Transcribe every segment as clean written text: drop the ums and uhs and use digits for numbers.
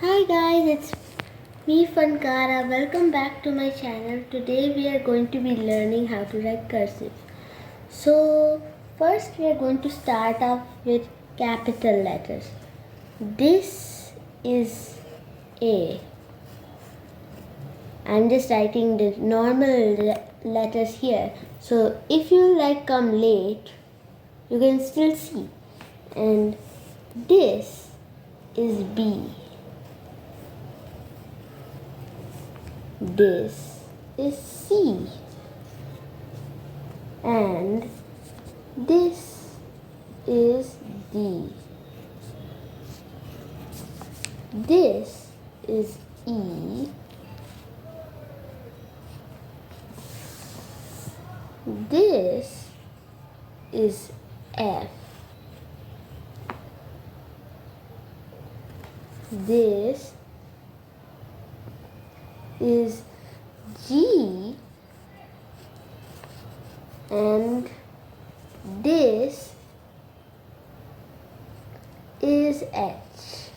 Hi guys, it's me FunKara. Welcome back to my channel. Today we are going to be learning how to write cursive. So first we are going to start off with capital letters. This is A. I'm just writing the normal letters here. So if you come late, you can still see. And this is B. This is C. And this is D. This is E. This is F. This is G. And this is H.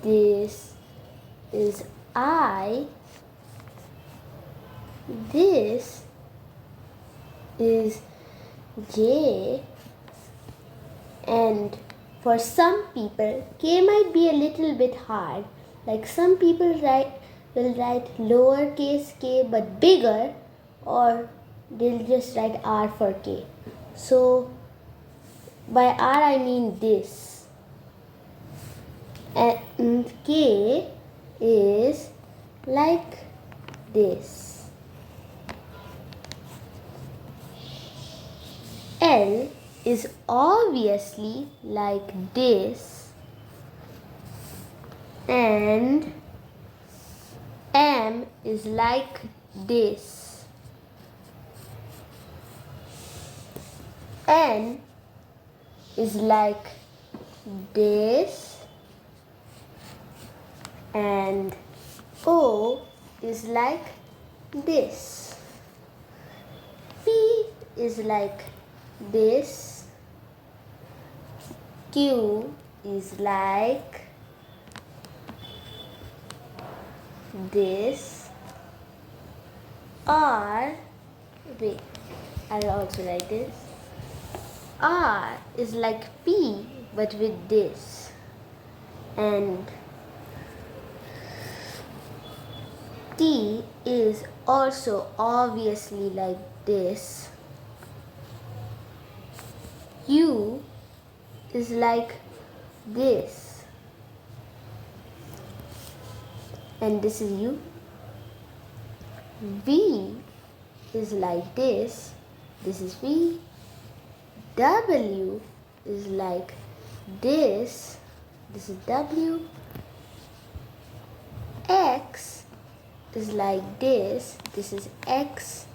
This is I. This is J. And for some people, K might be a little bit hard. Like some people will write lowercase k but bigger, or they'll just write R for K. So by R I mean this. And K is like this. L is obviously like this, and M is like this. N is like this, and O is like this. P is like this. Q is like this. R, wait, I'll also write this. R is like P but with this. And T is also obviously like this. U is like this, and this is U. V is like this. This is V. W is like this. This is W. X is like this. This is X.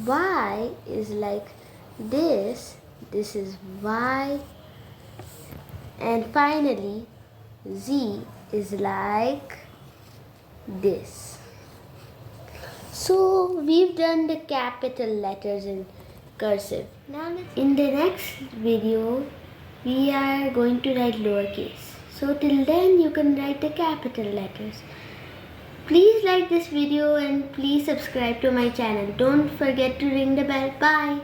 Y is like this. This is Y. And finally, Z is like this. So we've done the capital letters in cursive. Now in the next video, we are going to write lowercase. So till then, you can write the capital letters. Please like this video and please subscribe to my channel. Don't forget to ring the bell. Bye.